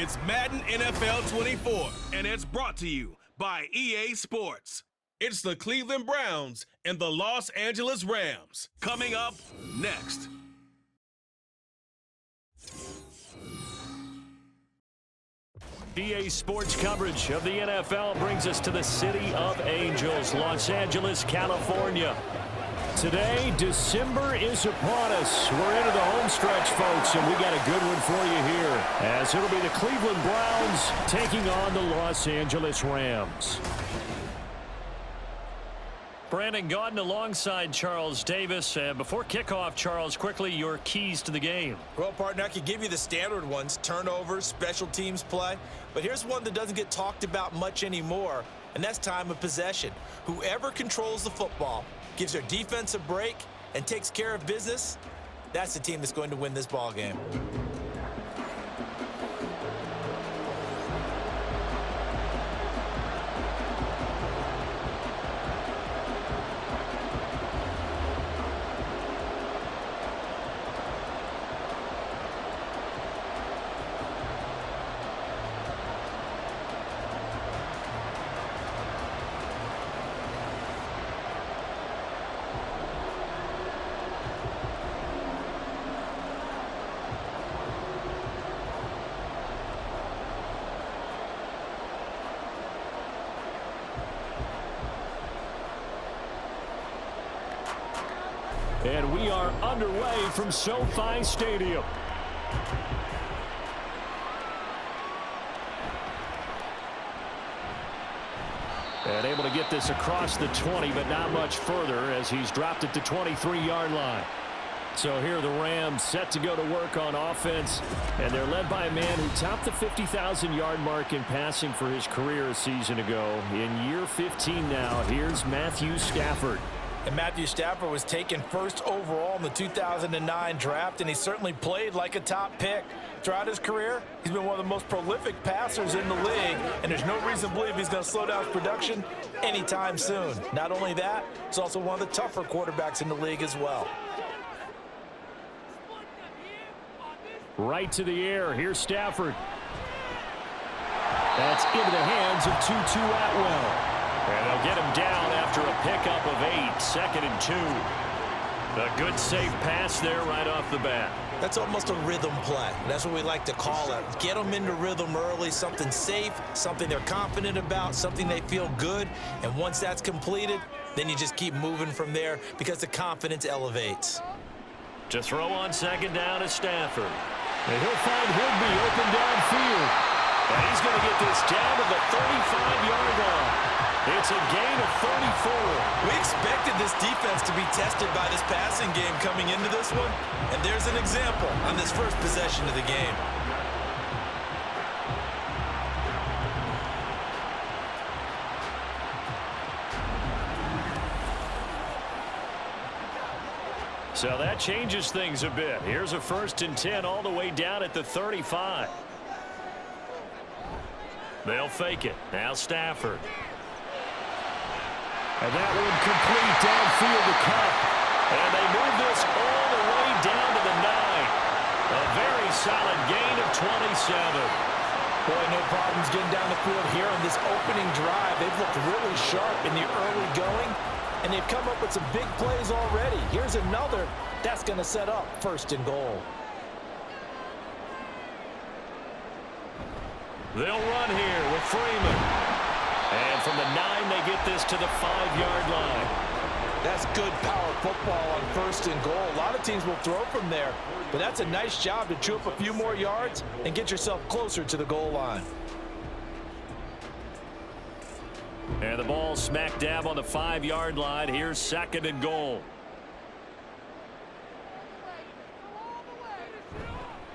It's Madden NFL 24, and it's brought to you by EA Sports. It's the Cleveland Browns and the Los Angeles Rams. Coming up next. EA Sports coverage of the NFL brings us to the City of Angels, Los Angeles, California. Today, December is upon us. We're into the home stretch, folks, and we got a good one for you here, as it'll be the Cleveland Browns taking on the Los Angeles Rams. Brandon Gaudin alongside Charles Davis. Before kickoff, Charles, quickly your keys to the game. Well, partner, I could give you the standard ones, turnovers, special teams play. But here's one that doesn't get talked about much anymore, and that's time of possession. Whoever controls the football, gives their defense a break, and takes care of business, that's the team that's going to win this ball game. And we are underway from SoFi Stadium. And able to get this across the 20, but not much further as he's dropped it to 23-yard line. So here the Rams set to go to work on offense, and they're led by a man who topped the 50,000-yard mark in passing for his career a season ago. In year 15 now, here's Matthew Stafford. And Matthew Stafford was taken first overall in the 2009 draft, and he certainly played like a top pick. Throughout his career, he's been one of the most prolific passers in the league, and there's no reason to believe he's going to slow down his production anytime soon. Not only that, he's also one of the tougher quarterbacks in the league as well. Right to the air. Here's Stafford. That's into the hands of Tutu Atwell. And they'll get him down after a pickup of 8, 2nd and 2. A good safe pass there right off the bat. That's almost a rhythm play. That's what we like to call it. Get them into rhythm early, something safe, something they're confident about, something they feel good. And once that's completed, then you just keep moving from there because the confidence elevates. To throw on 2nd down is Stafford. And he'll find Higbee open downfield. And he's going to get this down to the 35-yard line. It's a gain of 34. We expected this defense to be tested by this passing game coming into this one, and there's an example on this first possession of the game. So that changes things a bit. Here's a 1st and 10 all the way down at the 35. They'll fake it. Now Stafford. And that one complete downfield to Cup. And they move this all the way down to the 9. A very solid gain of 27. Boy, no problems getting down the field here on this opening drive. They've looked really sharp in the early going, and they've come up with some big plays already. Here's another that's going to set up 1st and goal. They'll run here with Freeman. And from the 9, they get this to the 5-yard line. That's good power football on 1st and goal. A lot of teams will throw from there, but that's a nice job to chew up a few more yards and get yourself closer to the goal line. And the ball smack dab on the 5-yard line. Here's 2nd and goal.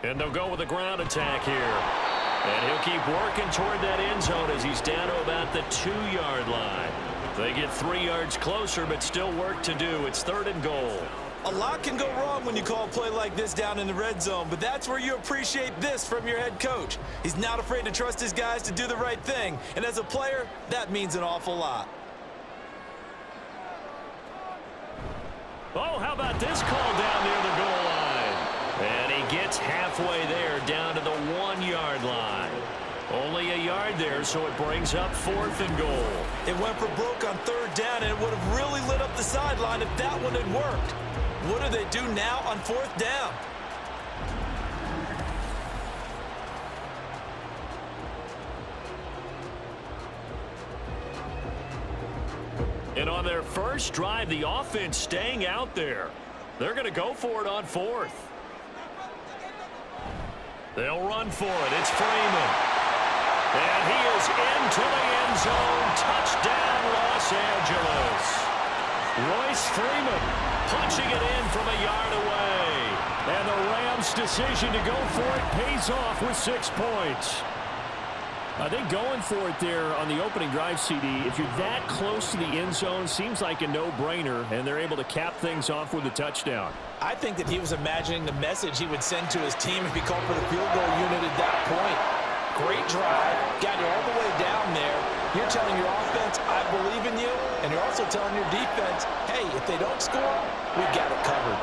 And they'll go with a ground attack here. And he'll keep working toward that end zone as he's down to about the 2-yard line. They get 3 yards closer, but still work to do. It's 3rd and goal. A lot can go wrong when you call a play like this down in the red zone, but that's where you appreciate this from your head coach. He's not afraid to trust his guys to do the right thing, and as a player, that means an awful lot. Oh, how about this call down near the goal line? And he gets halfway there, down to the 1-yard line. a yard there, so it brings up 4th and goal. It went for broke on 3rd down, and it would have really lit up the sideline if that one had worked. What do they do now on 4th down? And on their first drive, the offense staying out there. They're going to go for it on 4th. They'll run for it. It's Freeman. And he is into the end zone. Touchdown, Los Angeles. Royce Freeman punching it in from a yard away. And the Rams' decision to go for it pays off with 6 points. I think going for it there on the opening drive, CD, if you're that close to the end zone, seems like a no-brainer, and they're able to cap things off with a touchdown. I think that he was imagining the message he would send to his team if he called for the field goal unit at that point. Great drive, got it all the way down there. You're telling your offense, I believe in you, and you're also telling your defense, hey, if they don't score, we've got it covered.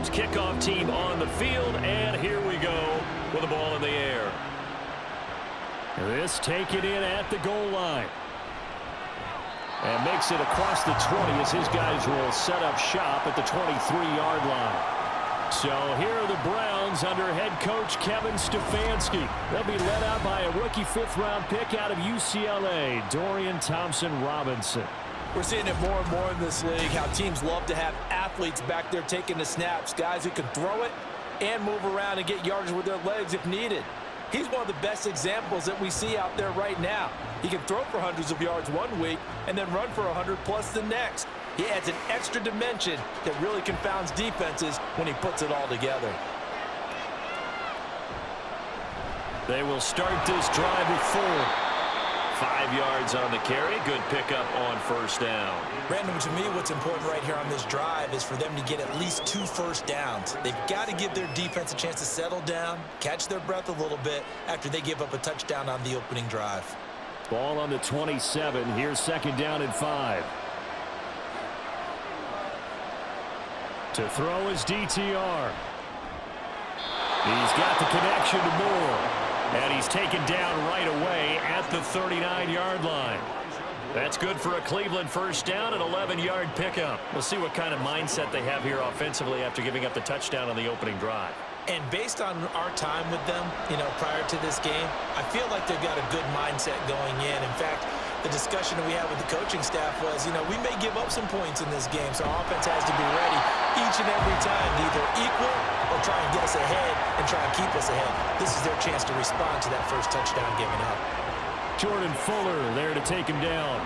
Kickoff team on the field, and here we go with the ball in the air. This taken in at the goal line. And makes it across the 20 as his guys will set up shop at the 23-yard line. So here are the Browns under head coach Kevin Stefanski. They'll be led out by a rookie 5th-round pick out of UCLA, Dorian Thompson-Robinson. We're seeing it more and more in this league, how teams love to have athletes back there taking the snaps, guys who can throw it and move around and get yardage with their legs if needed. He's one of the best examples that we see out there right now. He can throw for hundreds of yards one week and then run for 100+ the next. He adds an extra dimension that really confounds defenses when he puts it all together. They will start this drive with 4. 5 yards on the carry. Good pickup on 1st down. Brandon, to me, what's important right here on this drive is for them to get at least 2 first downs. They've got to give their defense a chance to settle down, catch their breath a little bit after they give up a touchdown on the opening drive. Ball on the 27. Here's 2nd down and 5. To throw is DTR. He's got the connection to Moore. And he's taken down right away at the 39-yard line. That's good for a Cleveland 1st down, an 11-yard pickup. We'll see what kind of mindset they have here offensively after giving up the touchdown on the opening drive. And based on our time with them, prior to this game, I feel like they've got a good mindset going in. In fact, the discussion that we had with the coaching staff was, we may give up some points in this game, so our offense has to be ready each and every time to either equal or try and get us ahead and try and keep us ahead. This is their chance to respond to that first touchdown given up. Jordan Fuller there to take him down.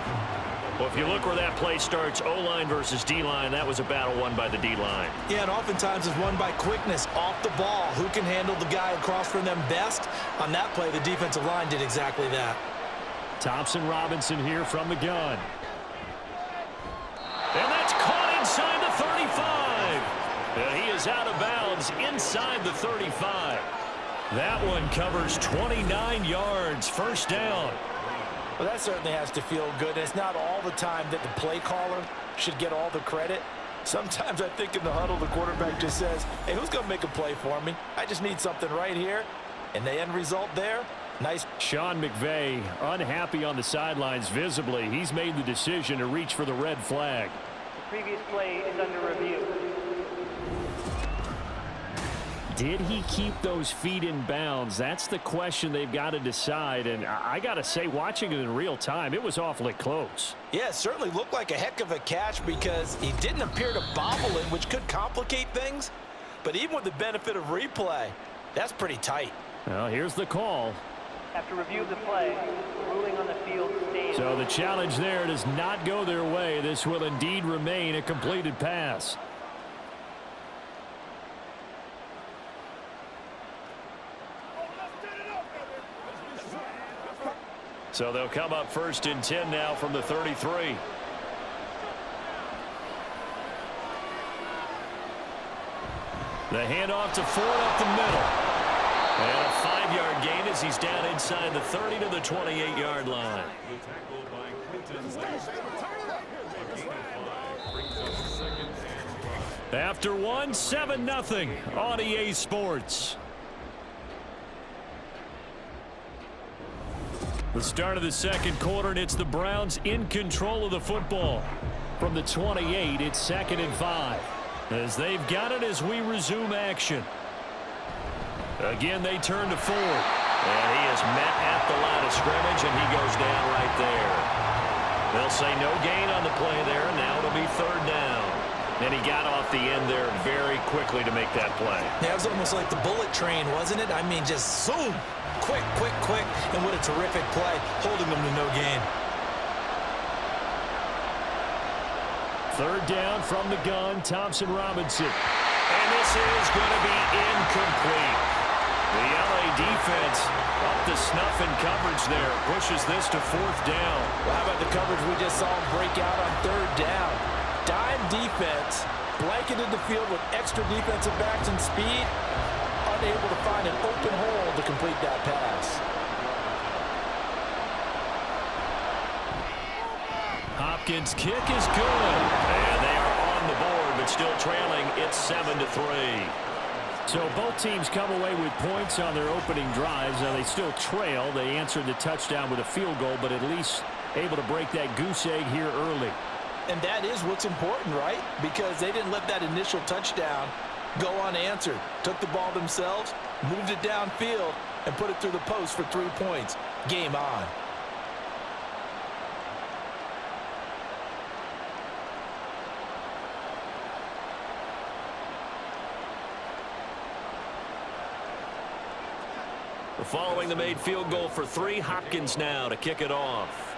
Well, if you look where that play starts, O-line versus D-line, that was a battle won by the D-line. Yeah, and oftentimes it's won by quickness off the ball. Who can handle the guy across from them best? On that play, the defensive line did exactly that. Thompson-Robinson here from the gun. And that's caught inside the 35. And he is out of bounds inside the 35. That one covers 29 yards, 1st down. Well, that certainly has to feel good. It's not all the time that the play caller should get all the credit. Sometimes I think in the huddle, the quarterback just says, hey, who's going to make a play for me? I just need something right here. And the end result there, nice. Sean McVay unhappy on the sidelines visibly. He's made the decision to reach for the red flag. The previous play is under review. Did he keep those feet in bounds? That's the question they've got to decide. And I got to say, watching it in real time, it was awfully close. Yeah, it certainly looked like a heck of a catch because he didn't appear to bobble it, which could complicate things. But even with the benefit of replay, that's pretty tight. Well, here's the call. After review of the play, ruling on the field stays. So the challenge there does not go their way. This will indeed remain a completed pass. So they'll come up 1st and 10 now from the 33. The handoff to Ford up the middle. And a 5-yard gain as he's down inside the 30 to the 28-yard line. After one, 7-0 on EA Sports. The start of the second quarter, and it's the Browns in control of the football. From the 28, it's 2nd and 5. As they've got it as we resume action. Again, they turn to Ford. And he is met at the line of scrimmage, and he goes down right there. They'll say no gain on the play there. Now it'll be 3rd down. And he got off the end there very quickly to make that play. Yeah, it was almost like the bullet train, wasn't it? I mean, just zoom. Quick, quick, quick. And what a terrific play, holding them to no gain. 3rd down from the gun, Thompson-Robinson. And this is going to be incomplete. The LA defense up to snuff in coverage there. Pushes this to 4th down. Well, how about the coverage we just saw him break out on 3rd down? Dime defense, blanketed the field with extra defensive backs and speed. Unable to find an open hole to complete that pass. Hopkins' kick is good. And they are on the board, but still trailing. It's 7-3. So both teams come away with points on their opening drives. Now they still trail. They answered the touchdown with a field goal, but at least able to break that goose egg here early. And that is what's important, right? Because they didn't let that initial touchdown go unanswered. Took the ball themselves, moved it downfield, and put it through the post for 3 points. Game on. Following the made field goal for 3, Hopkins now to kick it off.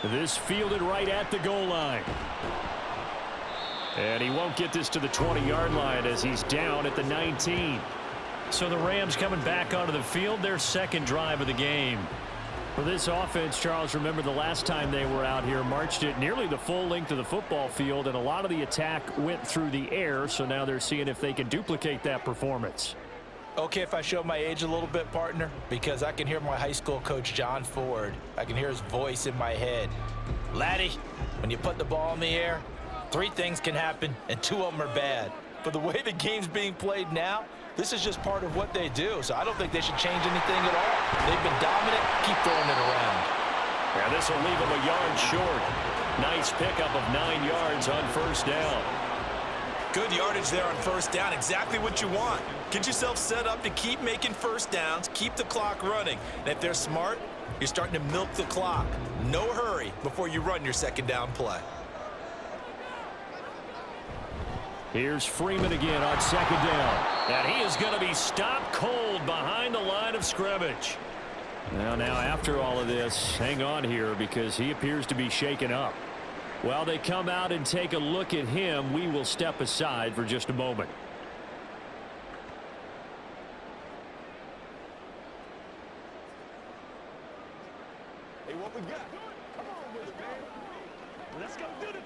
This fielded right at the goal line. And he won't get this to the 20-yard line as he's down at the 19. So the Rams coming back onto the field, their 2nd drive of the game. For this offense, Charles, remember the last time they were out here, marched it nearly the full length of the football field, and a lot of the attack went through the air, so now they're seeing if they can duplicate that performance. Okay, if I show my age a little bit, partner, because I can hear my high school coach, John Ford. I can hear his voice in my head. Laddie, when you put the ball in the air, 3 things can happen, and 2 of them are bad. But the way the game's being played now, this is just part of what they do, so I don't think they should change anything at all. They've been dominant. Keep throwing it around. Yeah, this will leave them a yard short. Nice pickup of 9 yards on 1st down. Good yardage there on 1st down. Exactly what you want. Get yourself set up to keep making 1st downs, keep the clock running. And if they're smart, you're starting to milk the clock. No hurry before you run your 2nd down play. Here's Freeman again on 2nd down. And he is going to be stopped cold behind the line of scrimmage. Now after all of this, hang on here because he appears to be shaken up. While they come out and take a look at him, we will step aside for just a moment. Hey, what we got? Come on with it, man. Let's go do this.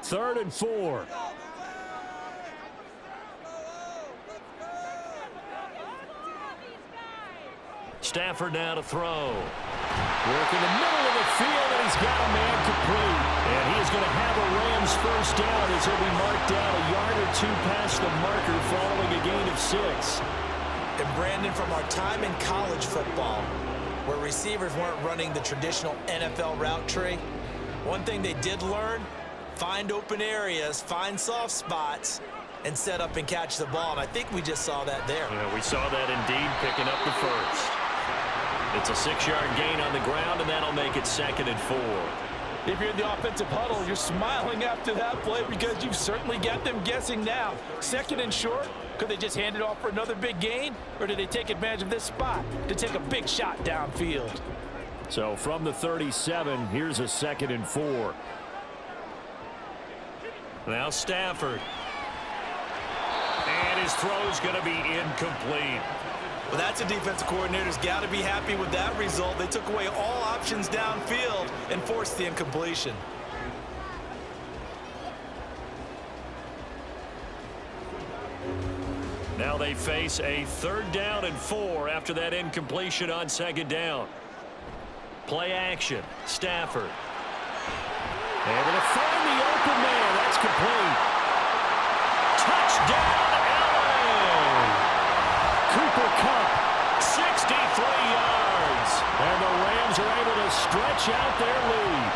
3rd and 4. Stafford now to throw. Work in the middle of the field, and he's got a man complete. And he is going to have a Rams 1st down as he'll be marked down a yard or 2 past the marker following a gain of 6. And Brandon, from our time in college football, where receivers weren't running the traditional NFL route tree, one thing they did learn, find open areas, find soft spots, and set up and catch the ball. And I think we just saw that there. Yeah, we saw that indeed, picking up the 1st. It's a 6-yard gain on the ground, and that'll make it 2nd and 4. If you're in the offensive huddle, you're smiling after that play because you've certainly got them guessing now. 2nd and short, could they just hand it off for another big gain? Or did they take advantage of this spot to take a big shot downfield? So from the 37, here's a 2nd and 4. Now Stafford. And his throw's going to be incomplete. Well, that's a defensive coordinator's got to be happy with that result. They took away all options downfield and forced the incompletion. Now they face a 3rd down and 4 after that incompletion on 2nd down. Play action. Stafford. Able to find the open man. That's complete. Touchdown, LA! Cooper Kupp, 63 yards. And the Rams are able to stretch out their lead.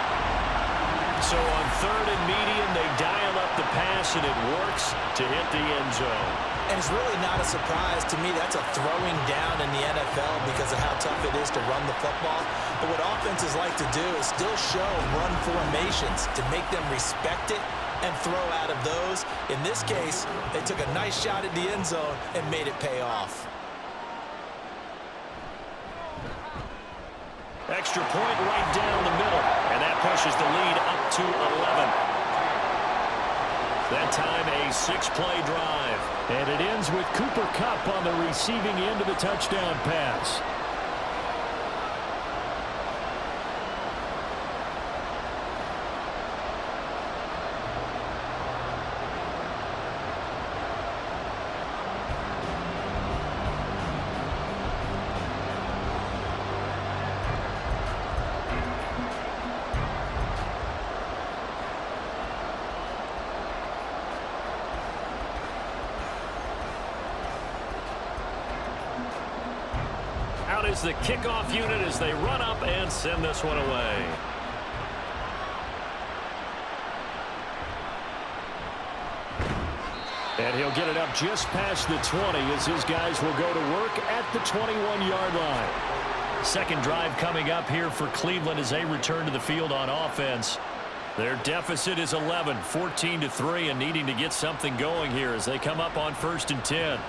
So on 3rd and medium, they dial up the pass, and it works to hit the end zone. And it's really not a surprise to me. That's a throwing down in the NFL because of how tough it is to run the football. But what offenses like to do is still show run formations to make them respect it and throw out of those. In this case, they took a nice shot at the end zone and made it pay off. Extra point right down the middle, and that pushes the lead up to 11. That time a 6-play drive. And it ends with Cooper Kupp on the receiving end of the touchdown pass. Out is the kickoff unit as they run up and send this one away. And he'll get it up just past the 20 as his guys will go to work at the 21-yard line. Second drive coming up here for Cleveland as they return to the field on offense. Their deficit is 11, 14-3, and needing to get something going here as they come up on 1st and 10.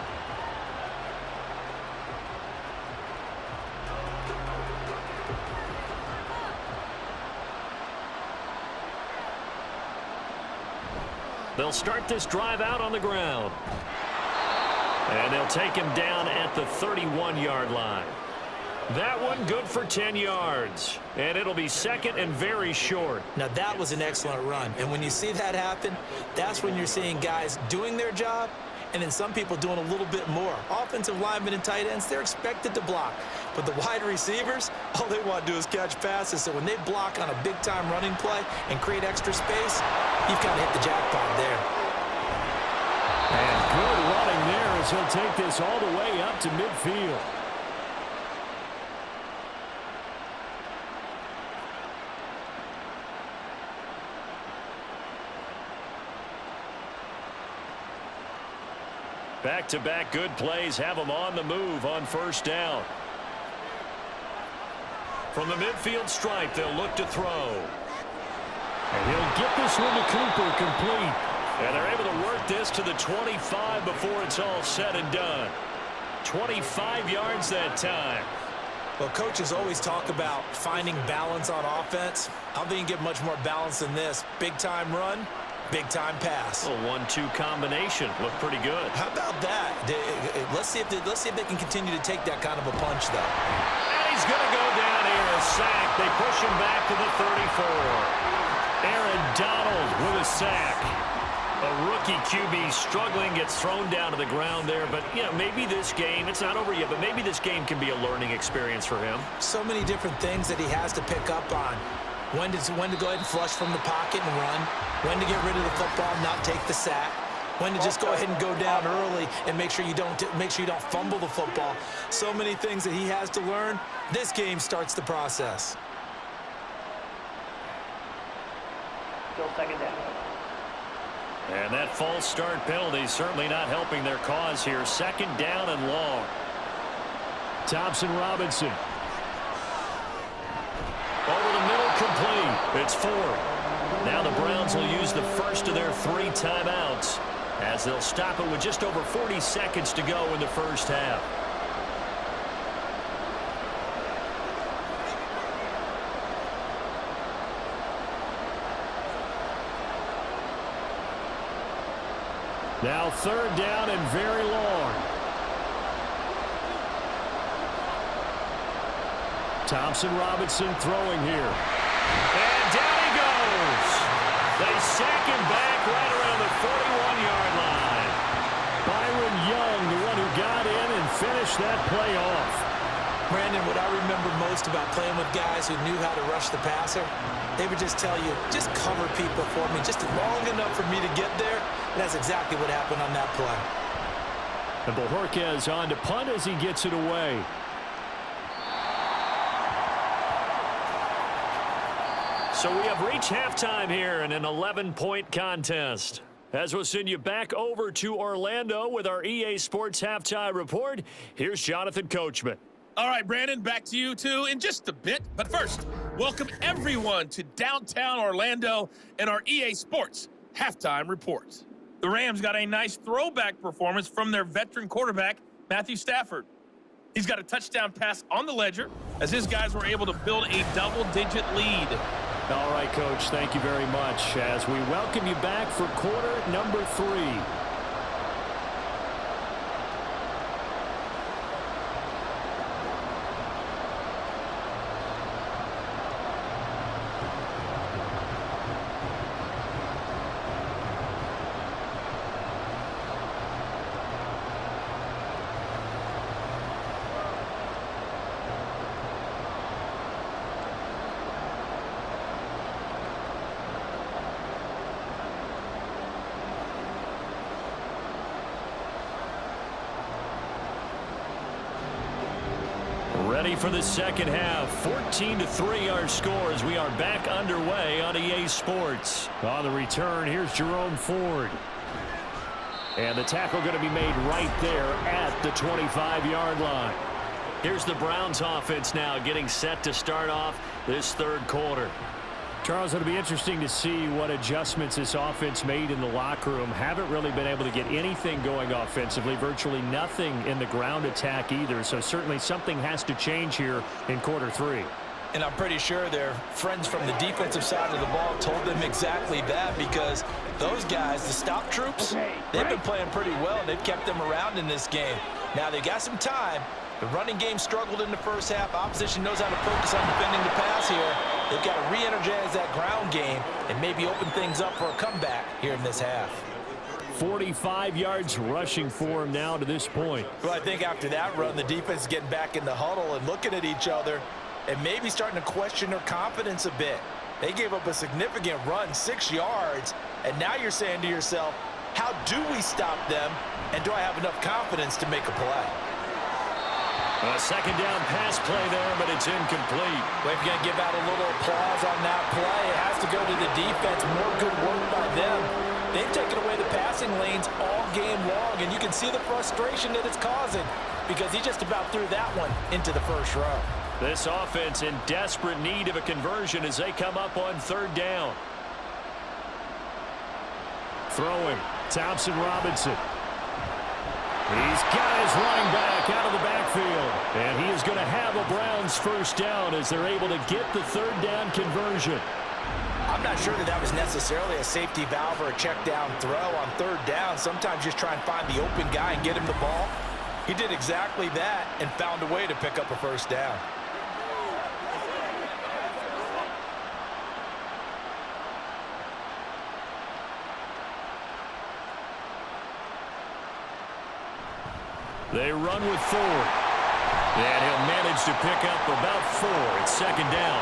They'll start this drive out on the ground. And they'll take him down at the 31-yard line. That one good for 10 yards. And it'll be 2nd and very short. Now, that was an excellent run. And when you see that happen, that's when you're seeing guys doing their job and then some people doing a little bit more. Offensive linemen and tight ends, they're expected to block. But the wide receivers, all they want to do is catch passes. So when they block on a big-time running play and create extra space, you've kind of hit the jackpot there. And good running there as he'll take this all the way up to midfield. Back-to-back good plays have them on the move on 1st down. From the midfield stripe, they'll look to throw. And he'll get this one to Cooper complete. And they're able to work this to the 25 before it's all said and done. 25 yards that time. Well, coaches always talk about finding balance on offense. I don't think you can get much more balance than this. Big-time run, big-time pass. A 1-2 combination. Looked pretty good. How about that? Let's see if they can continue to take that kind of a punch, though. And he's going to go down here, a sack. They push him back to the 34. Aaron Donald with a sack. A rookie QB struggling, gets thrown down to the ground there. But, you know, maybe this game, it's not over yet, but maybe this game can be a learning experience for him. So many different things that he has to pick up on. When to go ahead and flush from the pocket and run. When to get rid of the football, not take the sack. When to just go ahead and go down early and make sure you don't fumble the football. So many things that he has to learn. This game starts the process. Still 2nd down. And that false start penalty certainly not helping their cause here. 2nd down and long. Thompson Robinson. Over the middle, complete. It's 4. Now the Browns will use the first of their 3 timeouts as they'll stop it with just over 40 seconds to go in the first half. Now 3rd down and very long. Thompson Robinson throwing here. And down he goes. They sack him back right around the 41-yard line. Byron Young, the one who got in and finished that play off. Brandon, what I remember most about playing with guys who knew how to rush the passer, they would just tell you, just cover people for me, just long enough for me to get there. And that's exactly what happened on that play. And Bojorquez on to punt as he gets it away. So we have reached halftime here in an 11-point contest. As we'll send you back over to Orlando with our EA Sports Halftime Report, here's Jonathan Coachman. All right, Brandon, back to you, too, in just a bit. But first, welcome everyone to downtown Orlando and our EA Sports Halftime Report. The Rams got a nice throwback performance from their veteran quarterback, Matthew Stafford. He's got a touchdown pass on the ledger as his guys were able to build a double-digit lead. All right, Coach, thank you very much as we welcome you back for quarter number 3. Ready for the second half. 14-3 our score as we are back underway on EA Sports. On the return, here's Jerome Ford. And the tackle going to be made right there at the 25-yard line. Here's the Browns offense now getting set to start off this third quarter. Charles, it'll be interesting to see what adjustments this offense made in the locker room. Haven't really been able to get anything going offensively, virtually nothing in the ground attack either. So certainly something has to change here in quarter 3. And I'm pretty sure their friends from the defensive side of the ball told them exactly that, because those guys, the stop troops, they've been playing pretty well. They've kept them around in this game. Now they got some time. The running game struggled in the first half. Opposition knows how to focus on defending the pass here. They've got to re-energize that ground game and maybe open things up for a comeback here in this half. 45 yards rushing for him now to this point. Well, I think after that run, the defense is getting back in the huddle and looking at each other and maybe starting to question their confidence a bit. They gave up a significant run, 6 yards, and now you're saying to yourself, how do we stop them, and do I have enough confidence to make a play? A second down pass play there, but it's incomplete. We're going to give out a little applause on that play. It has to go to the defense. More good work by them. They've taken away the passing lanes all game long, and you can see the frustration that it's causing because he just about threw that one into the first row. This offense in desperate need of a conversion as they come up on third down. Throwing, Thompson Robinson. He's got his running back out of the backfield. And he is going to have a Browns first down as they're able to get the third down conversion. I'm not sure that was necessarily a safety valve or a check down throw on third down. Sometimes just try and find the open guy and get him the ball. He did exactly that and found a way to pick up a first down. They run with Ford. And he'll manage to pick up about 4. It's second down.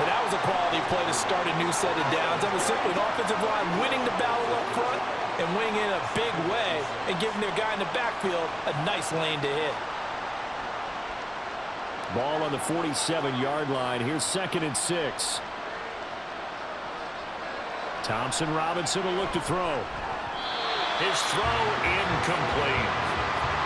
And that was a quality play to start a new set of downs. That was simply an offensive line winning the battle up front and winning in a big way and giving their guy in the backfield a nice lane to hit. Ball on the 47-yard line. Here's 2nd and 6. Thompson Robinson will look to throw. His throw incomplete.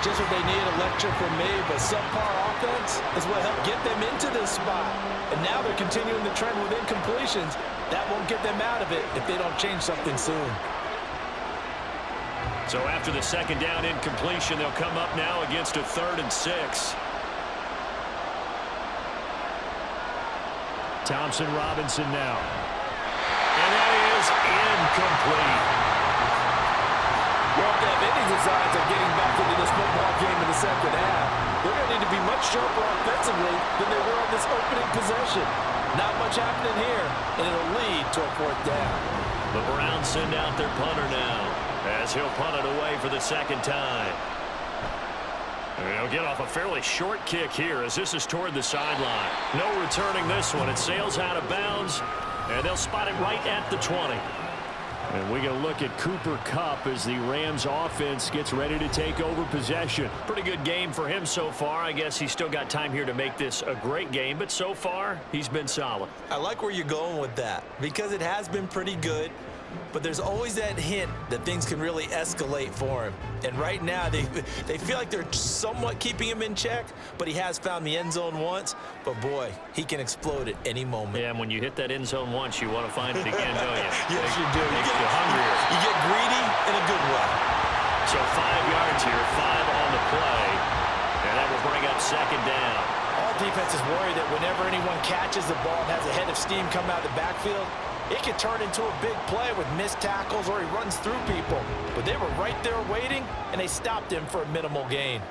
Just what they need, a lecture from me, but subpar offense is what helped get them into this spot. And now they're continuing the trend with incompletions. That won't get them out of it if they don't change something soon. So after the second down incompletion, they'll come up now against a 3rd and 6. Thompson Robinson now. And that is incomplete. Well, if they have any designs of getting back into this football game in the second half, they're going to need to be much sharper offensively than they were on this opening possession. Not much happening here, and it'll lead to a 4th down. The Browns send out their punter now as he'll punt it away for the 2nd time. And he'll get off a fairly short kick here as this is toward the sideline. No returning this one. It sails out of bounds, and they'll spot it right at the 20. And we're going to look at Cooper Kupp as the Rams offense gets ready to take over possession. Pretty good game for him so far. I guess he's still got time here to make this a great game, but so far he's been solid. I like where you're going with that because it has been pretty good, but there's always that hint that things can really escalate for him. And right now they feel like they're somewhat keeping him in check, but he has found the end zone once. But boy, he can explode at any moment. Yeah, and when you hit that end zone once, you want to find it again, don't you? Yes, you do. Makes you hungrier. You get greedy in a good way. So 5 yards here, 5 on the play, and that will bring up 2nd down. All defenses worry that whenever anyone catches the ball and has a head of steam coming out of the backfield, it can turn into a big play with missed tackles or he runs through people. But they were right there waiting, and they stopped him for a minimal gain.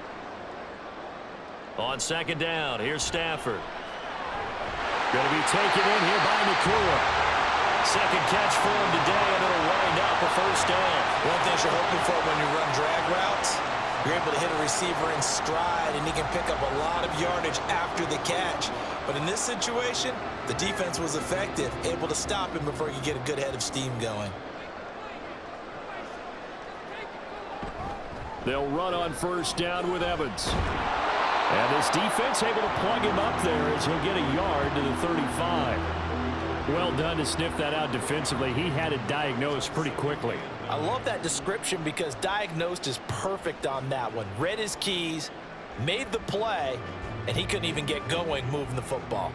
On 2nd down, here's Stafford. Going to be taken in here by Nakua. 2nd catch for him today, and it'll wind up a 1st down. One thing you're hoping for when you run drag routes, you're able to hit a receiver in stride, and he can pick up a lot of yardage after the catch. But in this situation, the defense was effective, able to stop him before he could get a good head of steam going. They'll run on 1st down with Evans. And this defense able to plug him up there as he'll get a yard to the 35. Well done to sniff that out defensively. He had it diagnosed pretty quickly. I love that description because diagnosed is perfect on that one. Read his keys, made the play, and he couldn't even get going moving the football.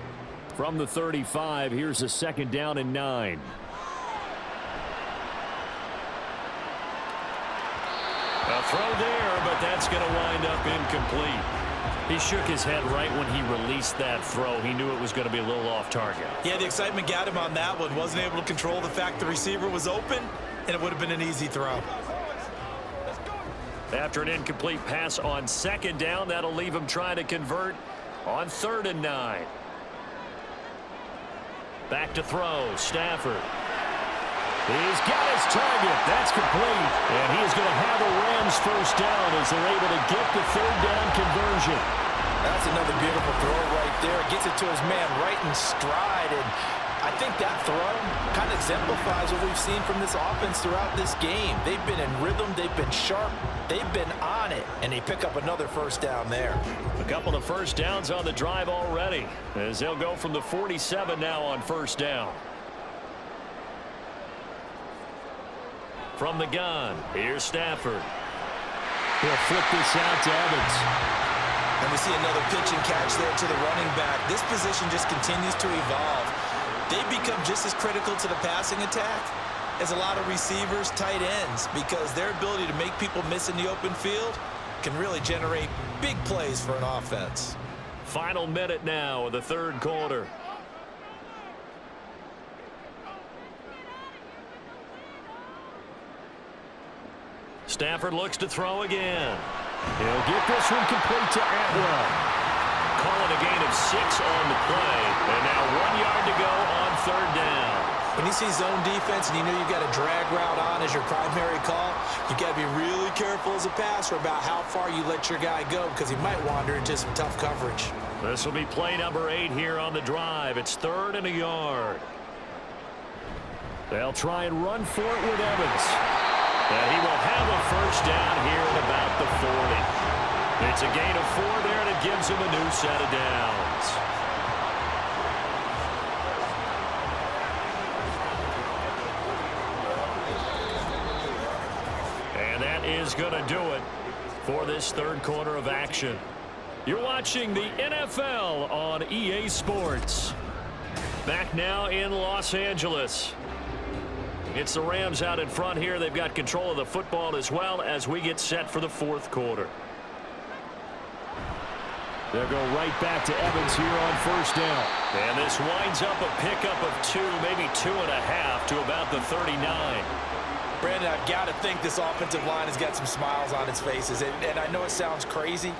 From the 35, here's a 2nd down and 9. A throw there, but that's going to wind up incomplete. He shook his head right when he released that throw. He knew it was going to be a little off target. Yeah, the excitement got him on that one. Wasn't able to control the fact the receiver was open, and it would have been an easy throw. After an incomplete pass on 2nd down, that'll leave him trying to convert on 3rd and 9. Back to throw, Stafford. He's got his target. That's complete. And he is going to have a Rams 1st down as they're able to get the 3rd down conversion. That's another beautiful throw right there. Gets it to his man right in stride. And I think that throw kind of exemplifies what we've seen from this offense throughout this game. They've been in rhythm. They've been sharp. They've been on it. And they pick up another 1st down there. A couple of 1st downs on the drive already as they'll go from the 47 now on 1st down. From the gun, here's Stafford. He'll flip this out to Evans. And we see another pitch and catch there to the running back. This position just continues to evolve. They become just as critical to the passing attack as a lot of receivers, tight ends, because their ability to make people miss in the open field can really generate big plays for an offense. Final minute now of the 3rd quarter. Stafford looks to throw again. He'll get this one complete to Atwell. Calling a gain of 6 on the play. And now 1 yard to go on 3rd down. When you see zone defense and you know you've got a drag route on as your primary call, you've got to be really careful as a passer about how far you let your guy go because he might wander into some tough coverage. This will be play number 8 here on the drive. It's 3rd and a yard. They'll try and run for it with Evans. And he will have a 1st down here at about the 40. It's a gain of 4 there, and it gives him a new set of downs. And that is going to do it for this 3rd quarter of action. You're watching the NFL on EA Sports. Back now in Los Angeles. It's the Rams out in front here. They've got control of the football as well as we get set for the 4th quarter. They'll go right back to Evans here on 1st down. And this winds up a pickup of 2, maybe 2.5 to about the 39. Brandon, I've got to think this offensive line has got some smiles on its faces. And I know it sounds crazy,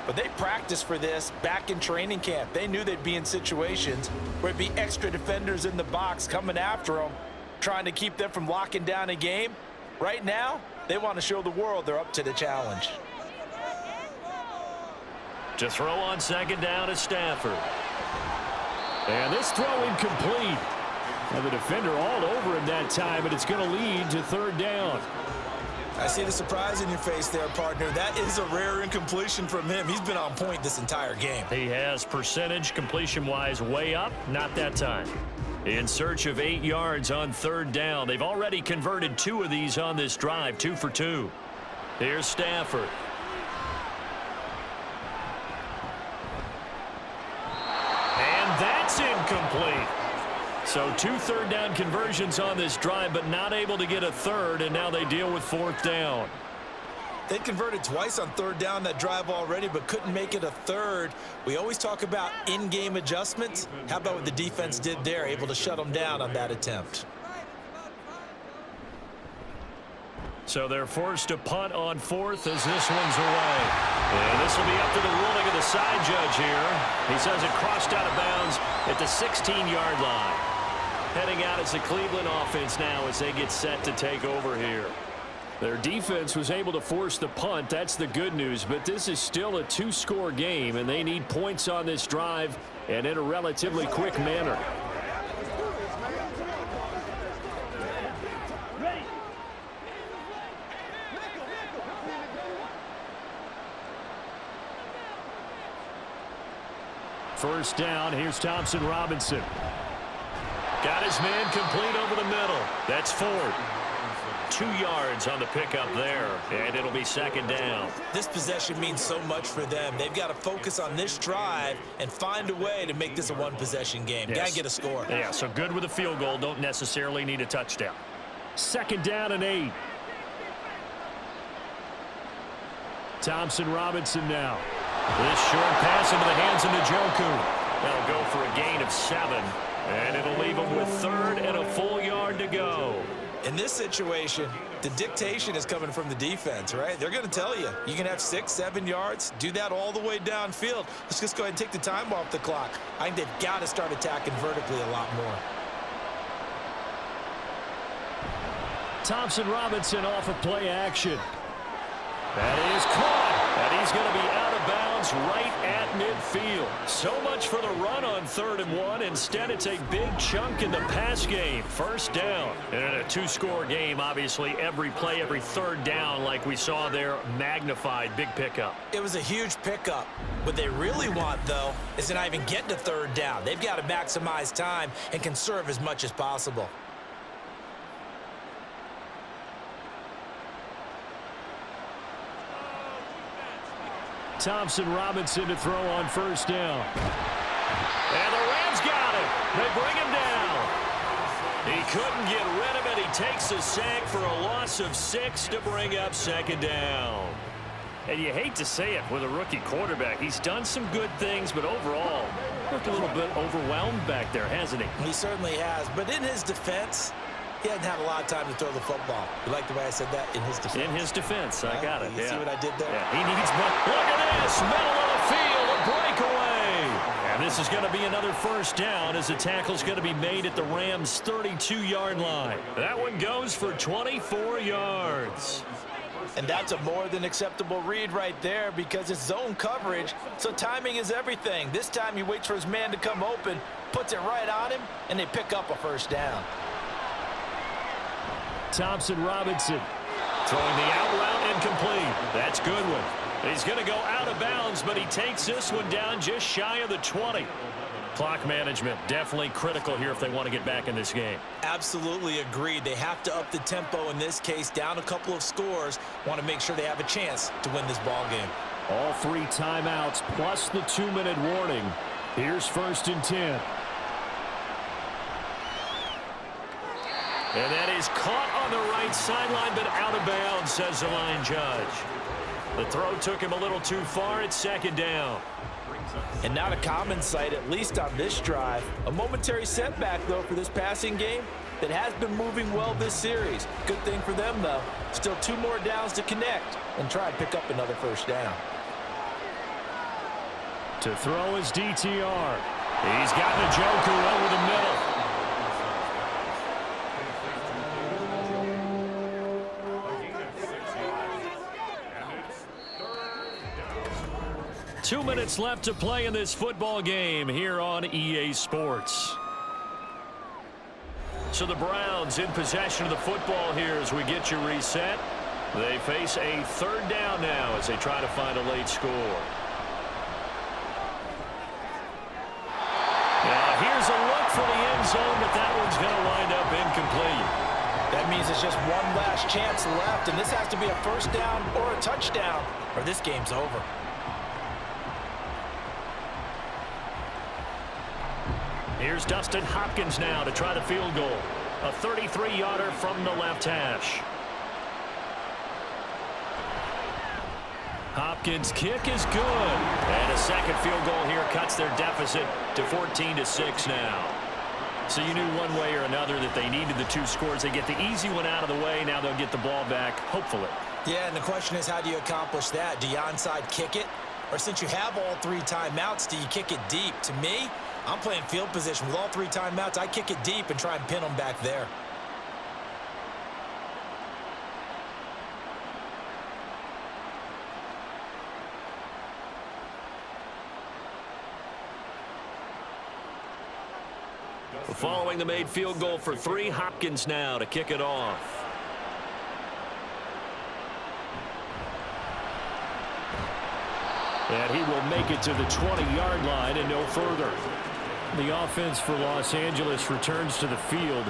but they practiced for this back in training camp. They knew they'd be in situations where it'd be extra defenders in the box coming after them, trying to keep them from locking down a game. Right now, they want to show the world they're up to the challenge. To throw on second down is Stafford. And this throw incomplete. And the defender all over him that time, and it's going to lead to third down. I see the surprise in your face there, partner. That is a rare incompletion from him. He's been on point this entire game. He has percentage completion-wise way up, not that time. In search of 8 yards on third down. They've already converted 2 of these on this drive, 2 for 2. Here's Stafford. And that's incomplete. So 2 third down conversions on this drive, but not able to get a third, and now they deal with fourth down. They converted twice on third down that drive already, but couldn't make it a third. We always talk about in-game adjustments. How about what the defense did there, able to shut them down on that attempt? So they're forced to punt on fourth as this one's away. And this will be up to the ruling of the side judge here. He says it crossed out of bounds at the 16-yard line. Heading out as the Cleveland offense now as they get set to take over here. Their defense was able to force the punt. That's the good news. But this is still a 2-score game, and they need points on this drive and in a relatively quick manner. First down, here's Thompson Robinson. Got his man complete over the middle. That's Ford. 2 yards on the pickup there, and it'll be second down. This possession means so much for them. They've got to focus on this drive and find a way to make this a one-possession game. Yes. Got to get a score. Yeah, so good with a field goal. Don't necessarily need a touchdown. Second down and 8. Thompson Robinson now. This short pass into the hands of Njoku. That'll go for a gain of 7, and it'll leave him with third and a full yard to go. In this situation, the dictation is coming from the defense, right? They're going to tell you, you can have 6, 7 yards, do that all the way downfield. Let's just go ahead and take the time off the clock. I think they've got to start attacking vertically a lot more. Thompson Robinson off of play action. That is caught, and he's going to be out of bounds right at midfield. So much for the run on 3rd and 1. Instead, it's a big chunk in the pass game. First down. And in a 2-score game, obviously, every play, every third down, like we saw there, magnified. Big pickup. It was a huge pickup. What they really want, though, is to not even get to 3rd down. They've got to maximize time and conserve as much as possible. Thompson Robinson to throw on first down. And the Rams got him. They bring him down. He couldn't get rid of it. He takes a sack for a loss of 6 to bring up second down. And you hate to say it with a rookie quarterback. He's done some good things, but overall, looked a little bit overwhelmed back there, hasn't he? He certainly has. But in his defense, he hadn't had a lot of time to throw the football. You like the way I said that? In his defense. In his defense. I got it. You see what I did there? Yeah, he needs more. Look at this. Middle of the field. A breakaway. And this is going to be another first down as the tackle's going to be made at the Rams' 32-yard line. That one goes for 24 yards. And that's a more than acceptable read right there because it's zone coverage, so timing is everything. This time he waits for his man to come open, puts it right on him, and they pick up a first down. Thompson Robinson throwing the out route incomplete. That's Goodwin. He's going to go out of bounds, but he takes this one down just shy of the 20. Clock management definitely critical here if they want to get back in this game. Absolutely agreed. They have to up the tempo in this case, down a couple of scores. Want to make sure they have a chance to win this ball game. All 3 timeouts plus the 2-minute warning. Here's 1st and 10. And that is caught on the right sideline, but out of bounds, says the line judge. The throw took him a little too far. It's second down. And not a common sight, at least on this drive. A momentary setback, though, for this passing game that has been moving well this series. Good thing for them, though. Still 2 more downs to connect and try and pick up another first down. To throw his DTR. He's got the Joker over the middle. 2 minutes left to play in this football game here on EA Sports. So the Browns in possession of the football here as we get you reset. They face a third down now as they try to find a late score. Now here's a look for the end zone, but that one's going to wind up incomplete. That means it's just one last chance left, and this has to be a first down or a touchdown, or this game's over. Here's Dustin Hopkins now to try the field goal. A 33-yarder from the left hash. Hopkins' kick is good. And a second field goal here cuts their deficit to 14-6 now. So you knew one way or another that they needed the 2 scores. They get the easy one out of the way. Now they'll get the ball back, hopefully. Yeah, and the question is, how do you accomplish that? Do you onside kick it? Or since you have all 3 timeouts, do you kick it deep? To me, I'm playing field position. With all 3 timeouts, I kick it deep and try and pin them back there. Following the made field goal for 3, Hopkins now to kick it off. And he will make it to the 20-yard line and no further. The offense for Los Angeles returns to the field.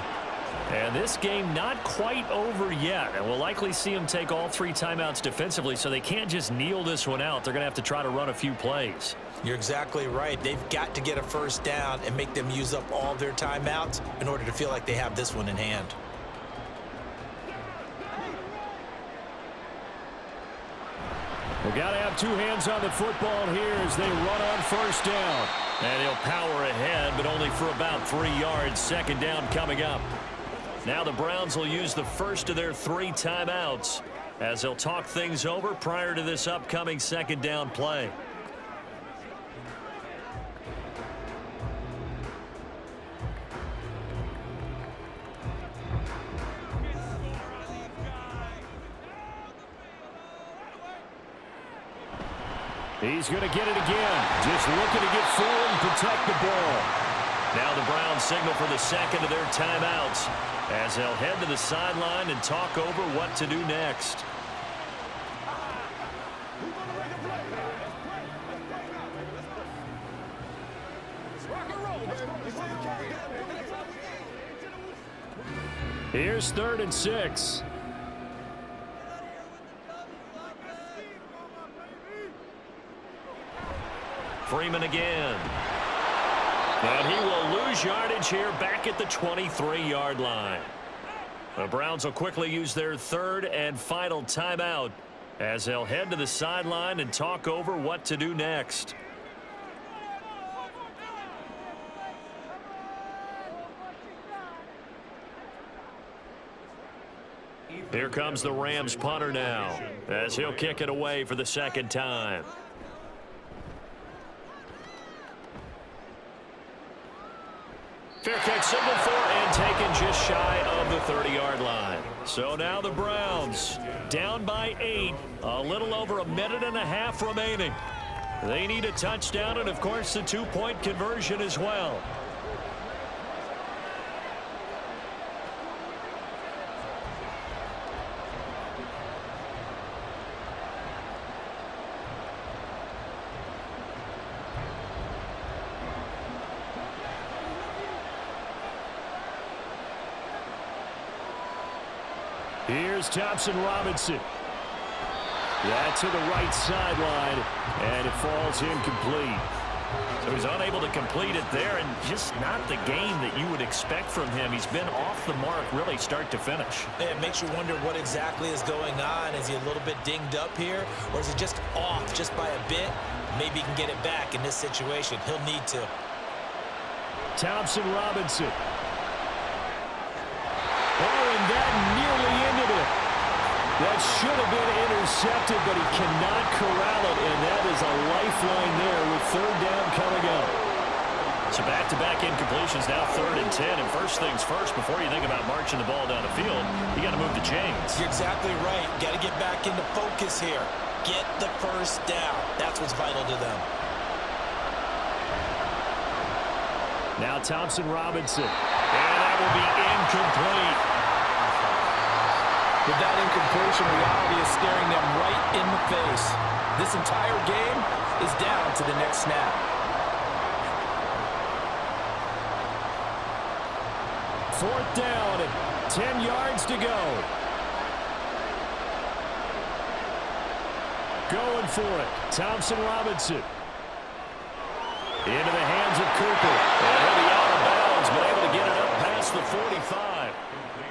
And this game not quite over yet. And we'll likely see them take all 3 timeouts defensively, so they can't just kneel this one out. They're going to have to try to run a few plays. You're exactly right. They've got to get a first down and make them use up all their timeouts in order to feel like they have this one in hand. We've got to have 2 hands on the football here as they run on first down. And he'll power ahead, but only for about 3 yards. Second down coming up. Now the Browns will use the first of their 3 timeouts as they'll talk things over prior to this upcoming second down play. He's going to get it again. Just looking to get forward and protect the ball. Now the Browns signal for the second of their timeouts as they'll head to the sideline and talk over what to do next. Here's 3rd and 6. Freeman again. And he will lose yardage here back at the 23-yard line. The Browns will quickly use their 3rd and final timeout as they'll head to the sideline and talk over what to do next. Here comes the Rams punter now as he'll kick it away for the second time. Fair catch signal for and taken just shy of the 30-yard line. So now the Browns down by 8, a little over a minute and a half remaining. They need a touchdown and, of course, the 2-point conversion as well. Here's Thompson Robinson. Yeah, to the right sideline, and it falls incomplete. So he's unable to complete it there, and just not the game that you would expect from him. He's been off the mark really start to finish. It makes you wonder what exactly is going on. Is he a little bit dinged up here, or is he just off just by a bit? Maybe he can get it back in this situation. He'll need to. Thompson Robinson. Oh, and that nearly ended it. That should have been intercepted, but he cannot corral it, and that is a lifeline there with third down coming up. So back-to-back incompletions, now 3rd and 10. And first things first, before you think about marching the ball down the field, you got to move the chains. You're exactly right. Got to get back into focus here. Get the first down. That's what's vital to them. Now Thompson Robinson. And that will be incomplete. With that incompletion, reality is staring them right in the face. This entire game is down to the next snap. Fourth down and 10 yards to go. Going for it. Thompson Robinson. Into the hands of Cooper. And he'll be out of bounds, but able to get it up past the 45.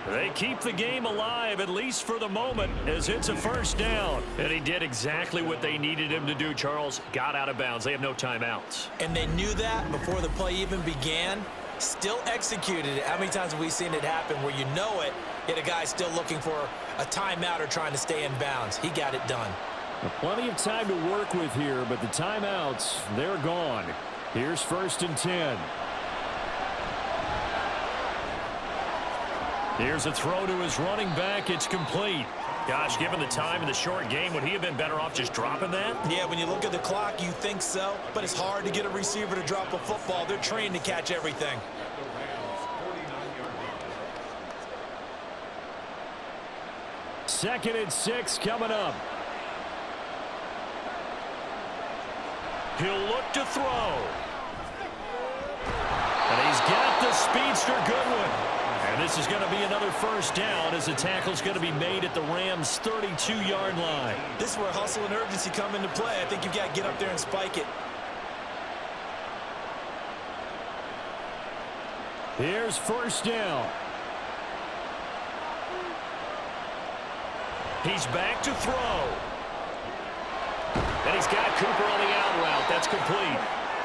They keep the game alive, at least for the moment, as it's a first down. And he did exactly what they needed him to do, Charles. Got out of bounds. They have no timeouts. And they knew that before the play even began. Still executed it. How many times have we seen it happen where you know it, yet a guy still looking for a timeout or trying to stay in bounds? He got it done. Plenty of time to work with here, but the timeouts, they're gone. Here's 1st and 10. Here's a throw to his running back. It's complete. Gosh, given the time in the short game, would he have been better off just dropping that? Yeah, when you look at the clock, you think so. But it's hard to get a receiver to drop a football. They're trained to catch everything. Second and 6 coming up. He'll look to throw. And he's got the speedster Goodwin. And this is going to be another first down as the tackle's going to be made at the Rams' 32-yard line. This is where hustle and urgency come into play. I think you've got to get up there and spike it. Here's 1st down. He's back to throw. And he's got Cooper on the out route. That's complete.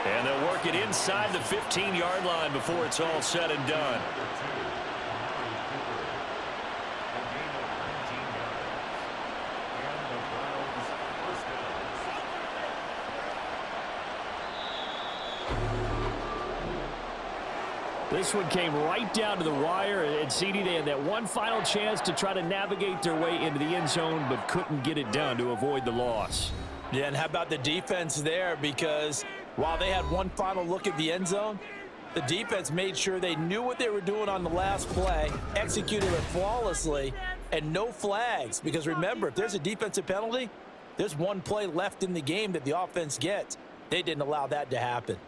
And they'll work it inside the 15-yard line before it's all said and done. This one came right down to the wire, and CD, they had that one final chance to try to navigate their way into the end zone, but couldn't get it done to avoid the loss. Yeah, and how about the defense there? Because while they had one final look at the end zone, the defense made sure they knew what they were doing on the last play, executed it flawlessly, and no flags. Because remember, if there's a defensive penalty, there's one play left in the game that the offense gets. They didn't allow that to happen.